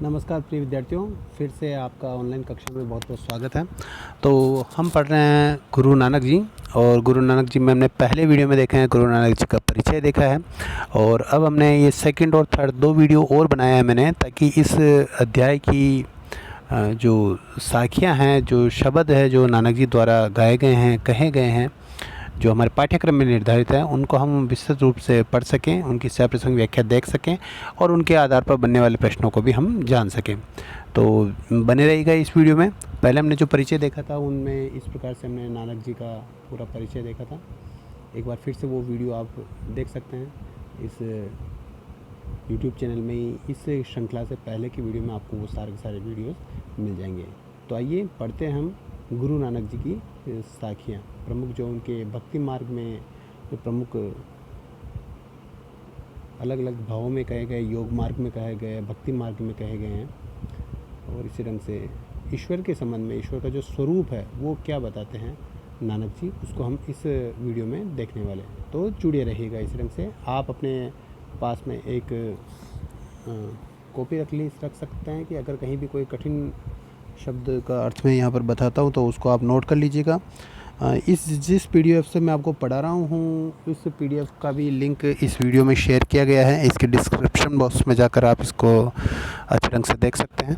नमस्कार प्रिय विद्यार्थियों, फिर से आपका ऑनलाइन कक्षा में बहुत बहुत स्वागत है। तो हम पढ़ रहे हैं गुरु नानक जी, और गुरु नानक जी में हमने पहले वीडियो में देखा है गुरु नानक जी का परिचय देखा है, और अब हमने ये सेकंड और थर्ड दो वीडियो और बनाया है मैंने, ताकि इस अध्याय की जो साखियाँ हैं, जो शब्द है जो नानक जी द्वारा गाए गए हैं, कहे गए हैं, जो हमारे पाठ्यक्रम में निर्धारित है, उनको हम विस्तृत रूप से पढ़ सकें, उनकी सप्रसंग व्याख्या देख सकें और उनके आधार पर बनने वाले प्रश्नों को भी हम जान सकें। तो बने रहिएगा इस वीडियो में। पहले हमने जो परिचय देखा था उनमें इस प्रकार से हमने नानक जी का पूरा परिचय देखा था। एक बार फिर से वो वीडियो आप देख सकते हैं इस यूट्यूब चैनल में ही। इस श्रृंखला से पहले की वीडियो में आपको वो सारे के सारे वीडियोस मिल जाएंगे। तो आइए पढ़ते हैं हम गुरु नानक जी की साखियाँ, प्रमुख जो उनके भक्ति मार्ग में जो प्रमुख अलग अलग भावों में कहे गए, योग मार्ग में कहे गए, भक्ति मार्ग में कहे गए हैं, और इसी ढंग से ईश्वर के संबंध में, ईश्वर का जो स्वरूप है वो क्या बताते हैं नानक जी, उसको हम इस वीडियो में देखने वाले हैं। तो जुड़े रहिएगा इस ढंग से। आप अपने पास में एक कॉपी रख सकते हैं कि अगर कहीं भी कोई कठिन शब्द का अर्थ मैं यहाँ पर बताता हूँ तो उसको आप नोट कर लीजिएगा। जिस पीडीएफ से मैं आपको पढ़ा रहा हूँ, इस पीडीएफ का भी लिंक इस वीडियो में शेयर किया गया है। इसके डिस्क्रिप्शन बॉक्स में जाकर आप इसको अच्छे ढंग से देख सकते हैं।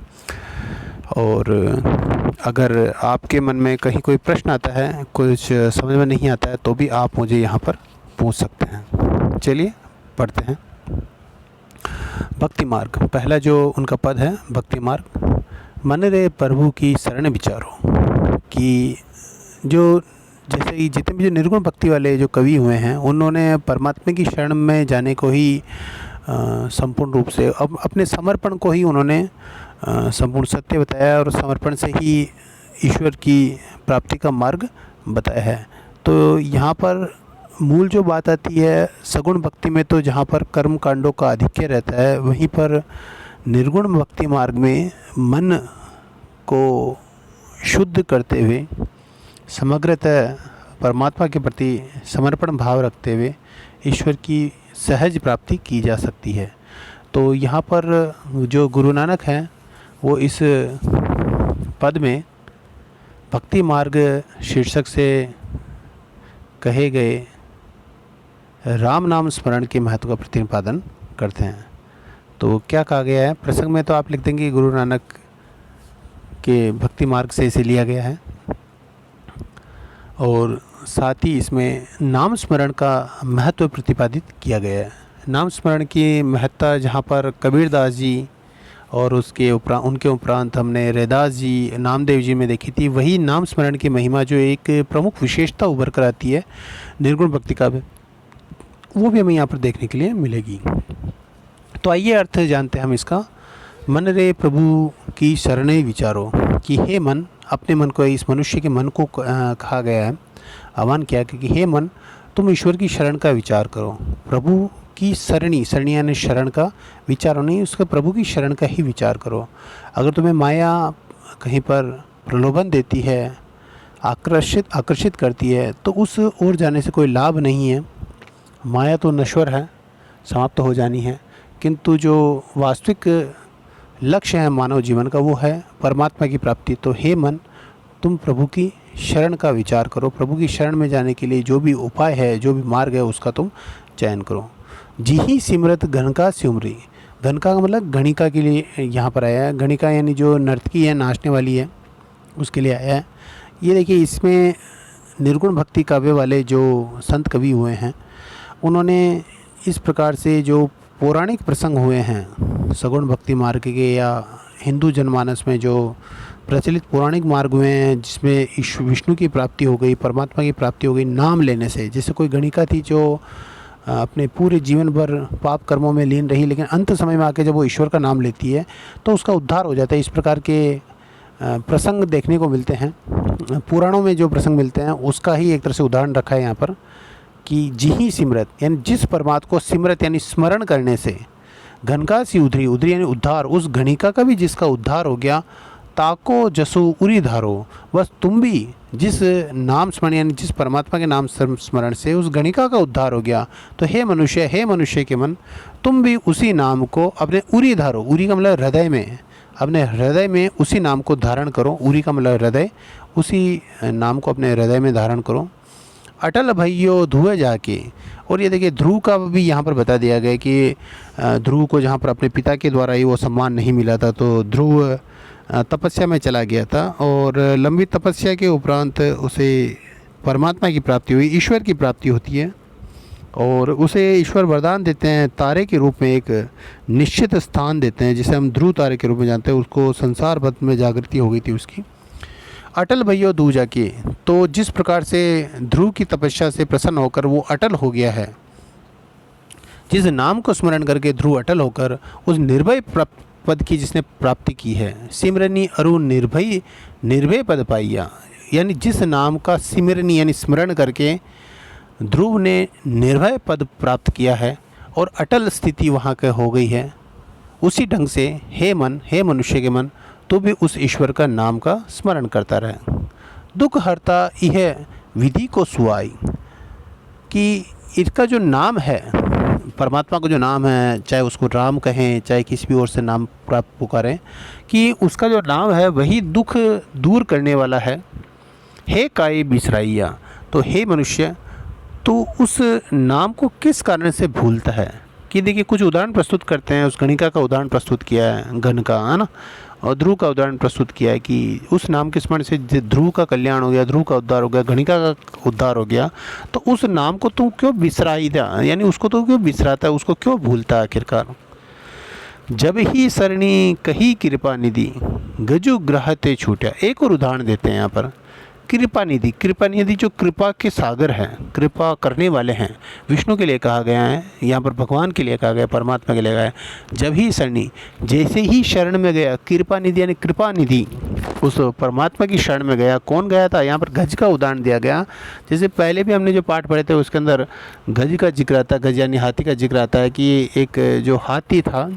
और अगर आपके मन में कहीं कोई प्रश्न आता है, कुछ समझ में नहीं आता है, तो भी आप मुझे यहाँ पर पूछ सकते हैं। चलिए पढ़ते हैं। भक्ति मार्ग, पहला जो उनका पद है भक्ति मार्ग। मन रे प्रभु की शरण विचारो, कि जो जैसे कि जितने भी जो निर्गुण भक्ति वाले जो कवि हुए हैं, उन्होंने परमात्मा की शरण में जाने को ही संपूर्ण रूप से अब अपने समर्पण को ही उन्होंने संपूर्ण सत्य बताया, और समर्पण से ही ईश्वर की प्राप्ति का मार्ग बताया है। तो यहाँ पर मूल जो बात आती है सगुण भक्ति में, तो जहाँ पर कर्म कांडों का आधिक्य रहता है, वहीं पर निर्गुण भक्ति मार्ग में मन को शुद्ध करते हुए समग्रतः परमात्मा के प्रति समर्पण भाव रखते हुए ईश्वर की सहज प्राप्ति की जा सकती है। तो यहाँ पर जो गुरु नानक हैं वो इस पद में भक्ति मार्ग शीर्षक से कहे गए राम नाम स्मरण के महत्व का प्रतिपादन करते हैं। तो क्या कहा गया है प्रसंग में, तो आप लिख देंगे गुरु नानक के भक्ति मार्ग से इसे लिया गया है, और साथ ही इसमें नाम स्मरण का महत्व प्रतिपादित किया गया है। नाम स्मरण की महत्ता जहाँ पर कबीरदास जी और उनके उपरांत हमने रैदास जी, नामदेव जी में देखी थी, वही नाम स्मरण की महिमा जो एक प्रमुख विशेषता उभर कर आती है निर्गुण भक्ति का, वो भी हमें यहाँ पर देखने के लिए मिलेगी। तो आइए अर्थ जानते हैं हम इसका। मन रे प्रभु की शरणे विचारो, कि हे मन, अपने मन को, इस मनुष्य के मन को कहा गया है, आह्वान किया कि हे मन, तुम ईश्वर की शरण का विचार करो। प्रभु की शरणी यानी शरण का विचार नहीं, उसका प्रभु की शरण का ही विचार करो। अगर तुम्हें माया कहीं पर प्रलोभन देती है, आकर्षित करती है, तो उस ओर जाने से कोई लाभ नहीं है। माया तो नश्वर है, समाप्त हो जानी है, किंतु जो वास्तविक लक्ष्य है मानव जीवन का वो है परमात्मा की प्राप्ति। तो हे मन, तुम प्रभु की शरण का विचार करो। प्रभु की शरण में जाने के लिए जो भी उपाय है, जो भी मार्ग है, उसका तुम चयन करो। जी ही सिमरत गणका सिमरी, गणका का मतलब गणिका के लिए यहाँ पर आया है। गणिका यानी जो नर्तकी है, नाचने वाली है, उसके लिए आया है। ये देखिए, इसमें निर्गुण भक्ति काव्य वाले जो संत कवि हुए हैं, उन्होंने इस प्रकार से जो पौराणिक प्रसंग हुए हैं सगुण भक्ति मार्ग के, या हिंदू जनमानस में जो प्रचलित पौराणिक मार्ग हुए हैं, जिसमें विष्णु की प्राप्ति हो गई, परमात्मा की प्राप्ति हो गई नाम लेने से। जैसे कोई गणिका थी जो अपने पूरे जीवन भर पाप कर्मों में लीन रही, लेकिन अंत समय में आके जब वो ईश्वर का नाम लेती है तो उसका उद्धार हो जाता है। इस प्रकार के प्रसंग देखने को मिलते हैं पुराणों में। जो प्रसंग मिलते हैं उसका ही एक तरह से उदाहरण रखा है यहाँ पर, कि जी ही सिमरत, यानी जिस परमात्मा को सिमरत यानी स्मरण करने से, घनका सी उधरी यानी उद्धार, उस घनिका का भी जिसका उद्धार हो गया, ताको जसो उरी धारो, बस तुम भी जिस नाम स्मरण यानी जिस परमात्मा के नाम स्मरण से उस गणिका का उद्धार हो गया, तो हे मनुष्य के मन, तुम भी उसी नाम को अपने उरी धारो, उरी का मतलब हृदय में, अपने हृदय में उसी नाम को धारण करो। उरी का मतलब हृदय, उसी नाम को अपने हृदय में धारण करो। अटल भइयो धुए जाके, और ये देखिए ध्रुव का भी यहाँ पर बता दिया गया कि ध्रुव को जहाँ पर अपने पिता के द्वारा ही वो सम्मान नहीं मिला था, तो ध्रुव तपस्या में चला गया था और लंबी तपस्या के उपरांत उसे परमात्मा की प्राप्ति हुई, ईश्वर की प्राप्ति होती है और उसे ईश्वर वरदान देते हैं, तारे के रूप में एक निश्चित स्थान देते हैं जिसे हम ध्रुव तारे के रूप में जानते हैं। उसको संसार भर में जागृति हो गई थी उसकी। अटल भइयो धुए जाके, तो जिस प्रकार से ध्रुव की तपस्या से प्रसन्न होकर वो अटल हो गया है, जिस नाम को स्मरण करके ध्रुव अटल होकर उस निर्भय पद की जिसने प्राप्ति की है, सिमरनी अरु निर्भय पद पाइया, यानी जिस नाम का सिमरनी यानी स्मरण करके ध्रुव ने निर्भय पद प्राप्त किया है और अटल स्थिति वहाँ के हो गई है, उसी ढंग से हे मन, हे मनुष्य के मन, तो भी उस ईश्वर का नाम का स्मरण करता रहे। दुख हरता यह विधि को सुहाई, कि इसका जो नाम है, परमात्मा का जो नाम है, चाहे उसको राम कहें चाहे किसी भी और से नाम प्राप्त पुकारें, कि उसका जो नाम है वही दुख दूर करने वाला है। हे काई बिसराइया, तो हे मनुष्य तो उस नाम को किस कारण से भूलता है। कि देखिए कुछ उदाहरण प्रस्तुत करते हैं, उस गणिका का उदाहरण प्रस्तुत किया है, घन का, है ना, और ध्रुव का उदाहरण प्रस्तुत किया है कि उस नाम के स्मरण से ध्रुव का कल्याण हो गया, ध्रुव का उद्धार हो गया, गणिका का उद्धार हो गया। तो उस नाम को तू क्यों बिसराई था, यानी उसको तो क्यों बिसराता है, उसको क्यों भूलता है आखिरकार। जब ही सरणी कही कृपा निधि गजु ग्रहते छूटा। एक और उदाहरण देते हैं यहाँ पर, कृपा निधि। कृपा निधि जो कृपा के सागर हैं, कृपा करने वाले हैं, विष्णु के लिए कहा गया है, यहाँ पर भगवान के लिए कहा गया, परमात्मा के लिए कहा है। जब ही शरणी, जैसे ही शरण में गया, कृपा निधि यानी कृपा निधि उस परमात्मा की शरण में गया। कौन गया था, यहाँ पर गज का उदाहरण दिया गया। जैसे पहले भी हमने जो पाठ पढ़े थे उसके अंदर गज का जिक्र आता है, गज यानी हाथी का जिक्र आता है कि एक जो हाथी था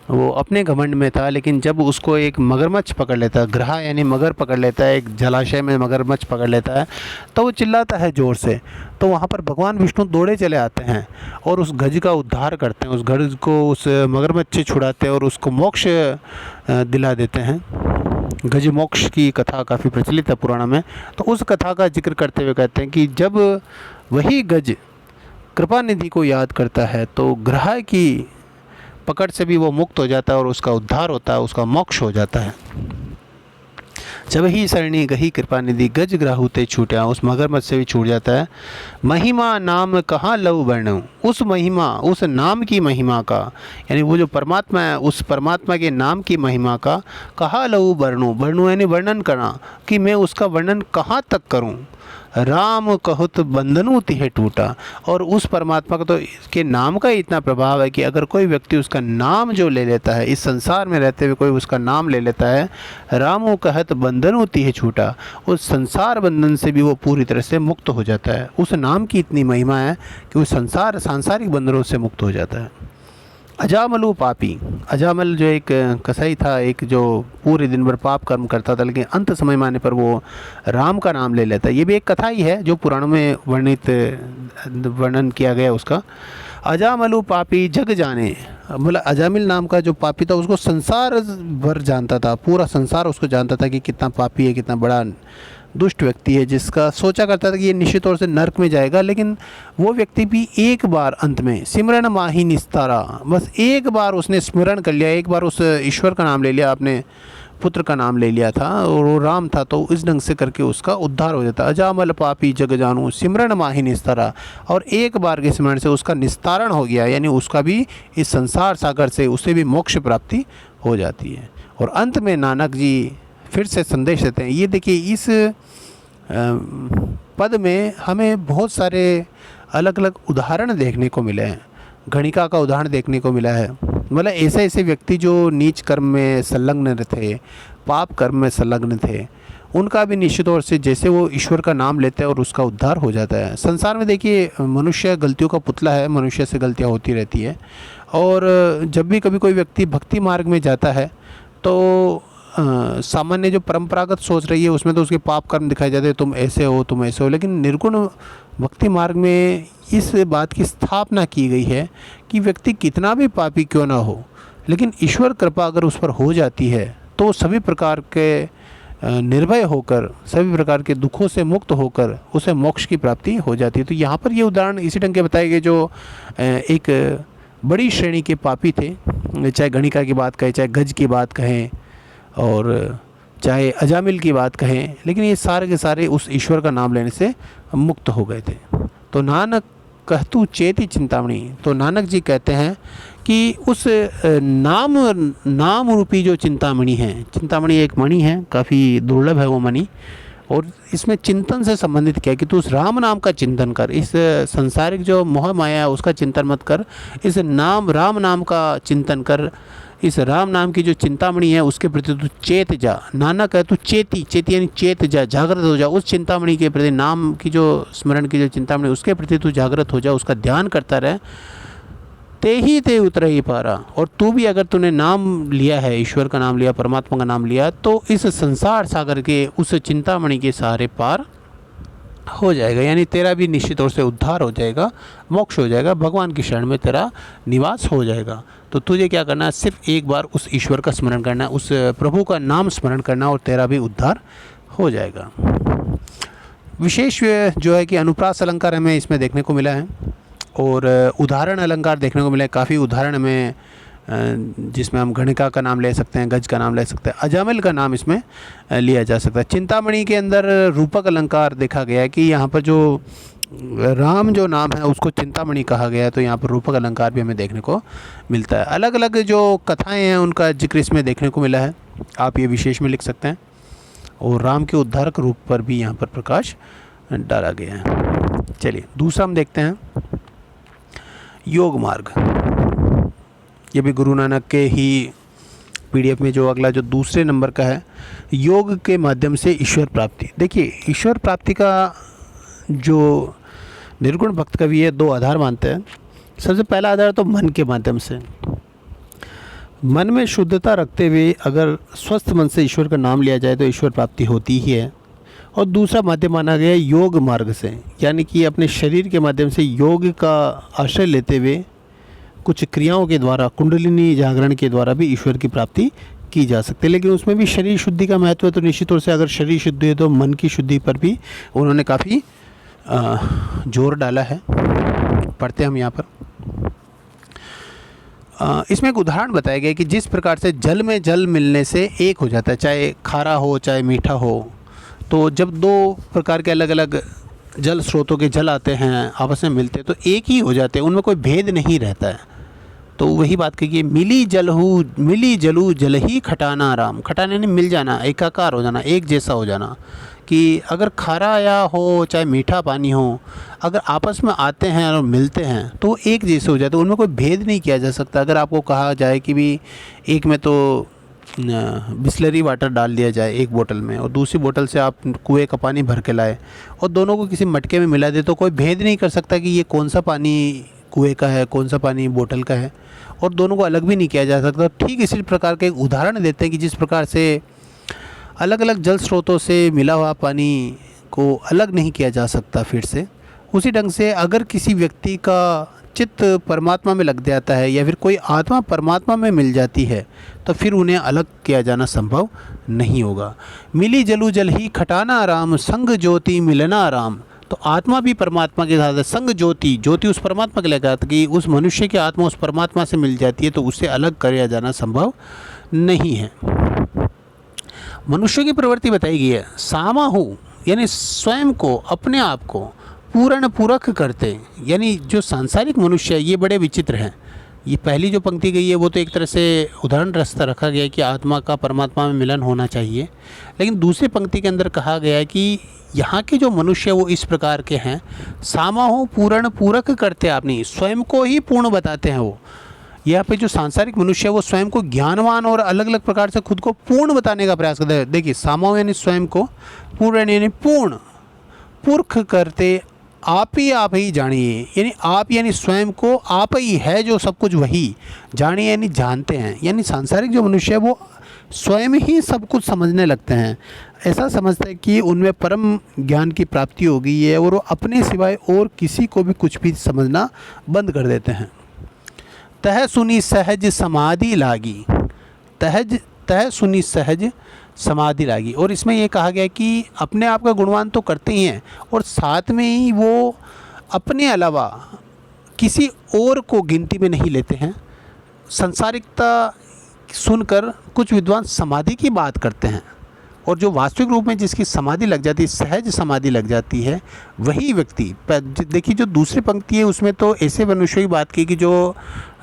वो अपने घमंड में था, लेकिन जब उसको एक मगरमच्छ पकड़ लेता है, ग्रहा यानी मगर पकड़ लेता है, एक जलाशय में मगरमच्छ पकड़ लेता है, तो वो चिल्लाता है ज़ोर से। तो वहाँ पर भगवान विष्णु दौड़े चले आते हैं और उस गज का उद्धार करते हैं, उस गज को उस मगरमच्छ से छुड़ाते हैं और उसको मोक्ष दिला देते हैं। गज मोक्ष की कथा काफ़ी प्रचलित है पुराण में। तो उस कथा का जिक्र करते हुए कहते हैं कि जब वही गज कृपा निधि को याद करता है तो ग्रह की पकड़ से भी वो मुक्त हो जाता है और उसका उद्धार होता है, उसका मोक्ष हो जाता है। जब ही सरणी गही कृपा निधि गज ग्राहुते छूटा, उस मगरमच्छ से भी छूट जाता है। महिमा नाम कहाँ लव वर्णु, उस महिमा, उस नाम की महिमा का, यानी वो जो परमात्मा है उस परमात्मा के नाम की महिमा का कहाँ लव वर्णु, वर्णु यानी वर्णन करना, कि मैं उसका वर्णन कहाँ तक करूँ। राम कहत बंधनु तिहे टूटा, और उस परमात्मा का तो इसके नाम का इतना प्रभाव है कि अगर कोई व्यक्ति उसका नाम जो ले लेता है, इस संसार में रहते हुए कोई उसका नाम ले लेता है, रामो कहत बंधनु तिहे छूटा, उस संसार बंधन से भी वो पूरी तरह से मुक्त हो जाता है। उस नाम की इतनी महिमा है कि वो सांसारिक बंधनों से मुक्त हो जाता है। अजामलु पापी, अजामल जो एक कसाई था, एक जो पूरे दिन भर पाप कर्म करता था, लेकिन अंत समय में आने पर वो राम का नाम ले लेता है। ये भी एक कथा ही है जो पुराणों में वर्णन किया गया उसका। अजामलु पापी जग जाने, मतलब अजामिल नाम का जो पापी था उसको संसार भर जानता था, पूरा संसार उसको जानता था कि कितना पापी है, कितना बड़ा दुष्ट व्यक्ति है, जिसका सोचा करता था कि ये निश्चित तौर से नरक में जाएगा। लेकिन वो व्यक्ति भी एक बार अंत में सिमरन माही निस्तारा, बस एक बार उसने स्मरण कर लिया, एक बार उस ईश्वर का नाम ले लिया, अपने पुत्र का नाम ले लिया था और वो राम था, तो इस ढंग से करके उसका उद्धार हो जाता। अजामल पापी जग जानू सिमरन माही निस्तारा, और एक बार के स्मरण से उसका निस्तारण हो गया, यानी उसका भी इस संसार सागर से उसे भी मोक्ष प्राप्ति हो जाती है। और अंत में नानक जी फिर से संदेश देते हैं। ये देखिए इस पद में हमें बहुत सारे अलग अलग उदाहरण देखने को मिले हैं। गणिका का उदाहरण देखने को मिला है, मतलब ऐसे ऐसे व्यक्ति जो नीच कर्म में संलग्न थे, पाप कर्म में संलग्न थे, उनका भी निश्चित तौर से जैसे वो ईश्वर का नाम लेते हैं और उसका उद्धार हो जाता है। संसार में देखिए मनुष्य गलतियों का पुतला है, मनुष्य से गलतियाँ होती रहती है, और जब भी कभी कोई व्यक्ति भक्ति मार्ग में जाता है तो सामान्य जो परंपरागत सोच रही है उसमें तो उसके पाप कर्म दिखाए जाते हैं, तुम ऐसे हो, तुम ऐसे हो। लेकिन निर्गुण भक्ति मार्ग में इस बात की स्थापना की गई है कि व्यक्ति कितना भी पापी क्यों ना हो, लेकिन ईश्वर कृपा अगर उस पर हो जाती है तो सभी प्रकार के निर्भय होकर, सभी प्रकार के दुखों से मुक्त होकर उसे मोक्ष की प्राप्ति हो जाती है। तो यहाँ पर ये उदाहरण इसी ढंग के बताए गए जो एक बड़ी श्रेणी के पापी थे, चाहे गणिका की बात कहें, चाहे गज की बात कहें और चाहे अजामिल की बात कहें, लेकिन ये सारे के सारे उस ईश्वर का नाम लेने से मुक्त हो गए थे। तो नानक कहतु चेति चिंतामणि, तो नानक जी कहते हैं कि उस नाम रूपी जो चिंतामणि है, चिंतामणि एक मणि है, काफ़ी दुर्लभ है वो मणि, और इसमें चिंतन से संबंधित क्या है कि तू उस राम नाम का चिंतन कर, इस संसारिक जो मोह माया है उसका चिंतन मत कर, इस राम नाम का चिंतन कर, इस राम नाम की जो चिंतामणि है उसके प्रति तू चेत जा। नानक है तू चेती यानी चेत जा, जागृत हो जा, उस चिंतामणि के प्रति, नाम की जो स्मरण की जो चिंतामणि उसके प्रति तू जागृत हो जा, उसका ध्यान करता रहे। ते उतर ही पारा, और तू भी अगर तूने नाम लिया है, ईश्वर का नाम लिया, परमात्मा का नाम लिया, तो इस संसार सागर के उस चिंतामणि के सहारे पार हो जाएगा, यानी तेरा भी निश्चित तौर से उद्धार हो जाएगा, मोक्ष हो जाएगा, भगवान की शरण में तेरा निवास हो जाएगा। तो तुझे क्या करना है, सिर्फ एक बार उस ईश्वर का स्मरण करना है, उस प्रभु का नाम स्मरण करना, और तेरा भी उद्धार हो जाएगा। विशेष जो है कि अनुप्रास अलंकार हमें इसमें देखने को मिला है, और उदाहरण अलंकार देखने को मिला है। काफ़ी उदाहरण में जिसमें हम गणिका का नाम ले सकते हैं, गज का नाम ले सकते हैं, अजामिल का नाम इसमें लिया जा सकता है। चिंतामणि के अंदर रूपक अलंकार देखा गया है कि यहाँ पर जो राम जो नाम है उसको चिंतामणि कहा गया है, तो यहाँ पर रूपक अलंकार भी हमें देखने को मिलता है। अलग अलग जो कथाएं हैं उनका जिक्र इसमें देखने को मिला है, आप ये विशेष में लिख सकते हैं, और राम के उद्धारक रूप पर भी यहाँ पर प्रकाश डाला गया है। चलिए दूसरा हम देखते हैं योग मार्ग। ये भी गुरु नानक के ही पीडीएफ में जो अगला जो दूसरे नंबर का है, योग के माध्यम से ईश्वर प्राप्ति। देखिए ईश्वर प्राप्ति का जो निर्गुण भक्त कवि है दो आधार मानते हैं। सबसे पहला आधार तो मन के माध्यम से, मन में शुद्धता रखते हुए अगर स्वस्थ मन से ईश्वर का नाम लिया जाए तो ईश्वर प्राप्ति होती ही है। और दूसरा माध्यम माना गया योग मार्ग से, यानी कि अपने शरीर के माध्यम से योग का आश्रय लेते हुए कुछ क्रियाओं के द्वारा, कुंडलिनी जागरण के द्वारा भी ईश्वर की प्राप्ति की जा सकती है। लेकिन उसमें भी शरीर शुद्धि का महत्व है, तो निश्चित तौर से अगर शरीर शुद्धि है तो मन की शुद्धि पर भी उन्होंने काफ़ी जोर डाला है। पढ़ते हम यहाँ पर इसमें एक उदाहरण बताया गया कि जिस प्रकार से जल में जल मिलने से एक हो जाता है, चाहे खारा हो चाहे मीठा हो, तो जब दो प्रकार के अलग अलग जल स्रोतों के जल आते हैं आपस में मिलते हैं तो एक ही हो जाते हैं, उनमें कोई भेद नहीं रहता है। तो वही बात कही, मिली जलू जल ही खटाना राम, खटाने ने मिल जाना, एकाकार हो जाना, एक जैसा हो जाना, कि अगर खारा या हो चाहे मीठा पानी हो, अगर आपस में आते हैं और मिलते हैं तो एक जैसे हो जाते हैं, उनमें कोई भेद नहीं किया जा सकता। अगर आपको कहा जाए कि भी एक में तो बिस्लरी वाटर डाल दिया जाए एक बोतल में, और दूसरी बोतल से आप कुएं का पानी भर के लाए और दोनों को किसी मटके में मिला दे, तो कोई भेद नहीं कर सकता कि ये कौन सा पानी कुएं का है, कौन सा पानी बोतल का है, और दोनों को अलग भी नहीं किया जा सकता। ठीक इसी प्रकार के एक उदाहरण देते हैं कि जिस प्रकार से अलग अलग जल स्रोतों से मिला हुआ पानी को अलग नहीं किया जा सकता फिर से, उसी ढंग से अगर किसी व्यक्ति का चित्त परमात्मा में लग जाता है या फिर कोई आत्मा परमात्मा में मिल जाती है तो फिर उन्हें अलग किया जाना संभव नहीं होगा। मिली जलू जल ही खटाना राम, संग ज्योति मिलना राम। तो आत्मा भी परमात्मा के साथ है, संग ज्योति, ज्योति उस परमात्मा के लगा कि उस मनुष्य की आत्मा उस परमात्मा से मिल जाती है तो उससे अलग किया जाना संभव नहीं है। मनुष्य की प्रवृत्ति बताई गई है, सामाहु यानी स्वयं को, अपने आप को पूर्ण पूरक करते, यानी जो सांसारिक मनुष्य है ये बड़े विचित्र हैं। ये पहली जो पंक्ति गई है वो तो एक तरह से उदाहरण रास्ता रखा गया है कि आत्मा का परमात्मा में मिलन होना चाहिए, लेकिन दूसरी पंक्ति के अंदर कहा गया है कि यहाँ के जो मनुष्य वो इस प्रकार के हैं, सामाहु पूर्ण पूरक करते, अपनी स्वयं को ही पूर्ण बताते हैं। वो यहाँ पे जो सांसारिक मनुष्य है वो स्वयं को ज्ञानवान और अलग अलग प्रकार से खुद को पूर्ण बताने का प्रयास करता है। देखिए सामाहु यानी स्वयं को, पूर्ण यानी पूर्ण, पुरख करते, आप ही जानिए, यानी आप यानी स्वयं को आप ही है जो सब कुछ वही जानिए यानी जानते हैं। यानी सांसारिक जो मनुष्य है वो स्वयं ही सब कुछ समझने लगते हैं, ऐसा समझते हैं कि उनमें परम ज्ञान की प्राप्ति हो गई है और वो अपने सिवाय और किसी को भी कुछ भी समझना बंद कर देते हैं। तह सुनी सहज समाधि लागी, तह सुनी सहज समाधि लागी। और इसमें ये कहा गया कि अपने आप का गुणवान तो करते ही हैं और साथ में ही वो अपने अलावा किसी और को गिनती में नहीं लेते हैं। संसारिकता सुनकर कुछ विद्वान समाधि की बात करते हैं और जो वास्तविक रूप में जिसकी समाधि लग जाती है, सहज समाधि लग जाती है, वही व्यक्ति, देखिए जो दूसरी पंक्ति है उसमें तो ऐसे मनुष्यों की बात की कि जो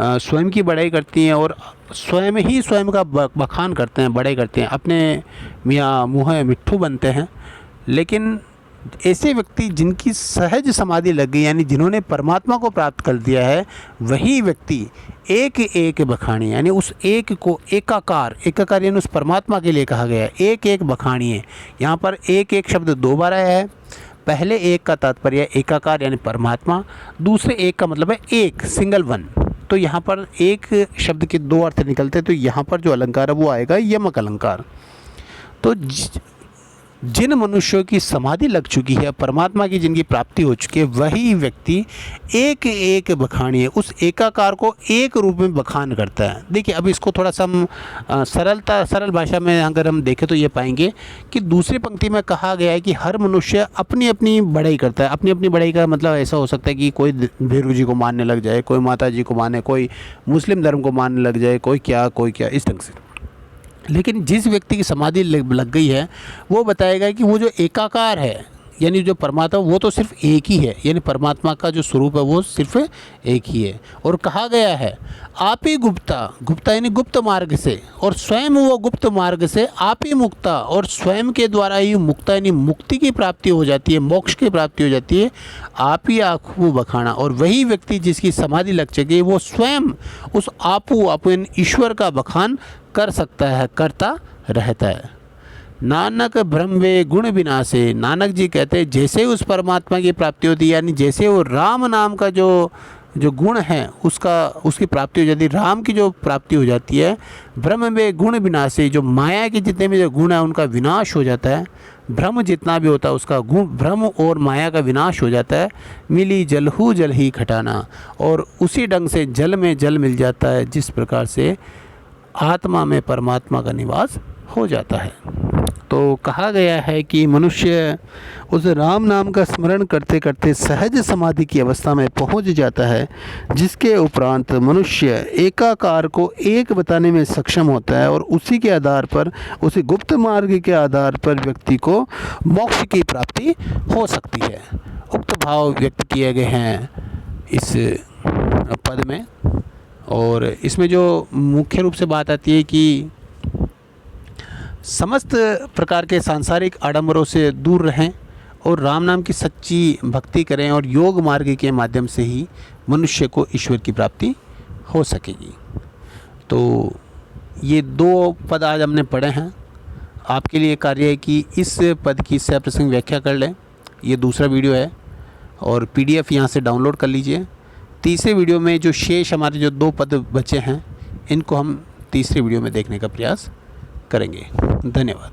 स्वयं की बड़ाई करती हैं और स्वयं ही स्वयं का बखान करते हैं, बड़ाई करते हैं, अपने मियाँ मुँह मिट्ठू बनते हैं। लेकिन ऐसे व्यक्ति जिनकी सहज समाधि लग गई, यानी जिन्होंने परमात्मा को प्राप्त कर दिया है, वही व्यक्ति एक एक बखानी, यानी उस एक को एकाकार, एकाकार यानी उस परमात्मा के लिए कहा गया है, एक एक बखानिए। यहाँ पर एक एक शब्द दो बार आया है। पहले एक का तात्पर्य एकाकार यानी परमात्मा, दूसरे एक का मतलब है एक, सिंगल वन। तो यहाँ पर एक शब्द के दो अर्थ निकलते हैं, तो यहाँ पर जो अलंकार है वो आएगा यमक अलंकार। तो जिन मनुष्यों की समाधि लग चुकी है, परमात्मा की जिनकी प्राप्ति हो चुकी है, वही व्यक्ति एक एक बखानिए, उस एकाकार को एक रूप में बखान करता है। देखिए अब इसको थोड़ा सा हम सरल भाषा में अगर हम देखें तो ये पाएंगे कि दूसरी पंक्ति में कहा गया है कि हर मनुष्य अपनी अपनी बढ़ाई करता है। अपनी अपनी बढ़ाई का मतलब ऐसा हो सकता है कि कोई भैरू जी को मानने लग जाए, कोई माता जी को माने, कोई मुस्लिम धर्म को मानने लग जाए, कोई क्या इस ढंग से। लेकिन जिस व्यक्ति की समाधि लग गई है वो बताएगा कि वो जो एकाकार है, यानी जो परमात्मा, वो तो सिर्फ एक ही है, यानी परमात्मा का जो स्वरूप है वो सिर्फ एक ही है। और कहा गया है आप ही गुप्ता, गुप्ता यानी गुप्त मार्ग से, और स्वयं वो गुप्त मार्ग से आप ही मुक्ता, और स्वयं के द्वारा ही मुक्ता यानी मुक्ति की प्राप्ति हो जाती है, मोक्ष की प्राप्ति हो जाती है। आप ही आखू बखाना, और वही व्यक्ति जिसकी समाधि लग चुकी वो स्वयं उस आपू यानी ईश्वर का बखान कर सकता है, करता रहता है। नानक ब्रह्म वे गुण विनाशे, नानक जी कहते हैं जैसे उस परमात्मा की प्राप्ति होती है, यानी जैसे वो राम नाम का जो गुण है उसकी प्राप्ति हो जाती है, राम की जो प्राप्ति हो जाती है, ब्रह्म वे गुण विनाशे, जो माया के जितने भी जो गुण है उनका विनाश हो जाता है। भ्रम जितना भी होता है उसका गुण, भ्रम और माया का विनाश हो जाता है। मिली जलहू जल ही खटाना, और उसी ढंग से जल में जल मिल जाता है जिस प्रकार से आत्मा में परमात्मा का निवास हो जाता है। तो कहा गया है कि मनुष्य उस राम नाम का स्मरण करते करते सहज समाधि की अवस्था में पहुंच जाता है, जिसके उपरांत मनुष्य एकाकार को एक बताने में सक्षम होता है, और उसी के आधार पर, उसी गुप्त मार्ग के आधार पर व्यक्ति को मोक्ष की प्राप्ति हो सकती है। उक्त भाव व्यक्त किए गए हैं इस पद में, और इसमें जो मुख्य रूप से बात आती है कि समस्त प्रकार के सांसारिक आडंबरों से दूर रहें और राम नाम की सच्ची भक्ति करें, और योग मार्ग के माध्यम से ही मनुष्य को ईश्वर की प्राप्ति हो सकेगी। तो ये दो पद आज हमने पढ़े हैं। आपके लिए कार्य है कि इस पद की सप्रसंग व्याख्या कर लें। ये दूसरा वीडियो है और PDF यहाँ से डाउनलोड कर लीजिए। तीसरे वीडियो में जो शेष हमारे जो दो पद बचे हैं, इनको हम तीसरे वीडियो में देखने का प्रयास करेंगे। धन्यवाद।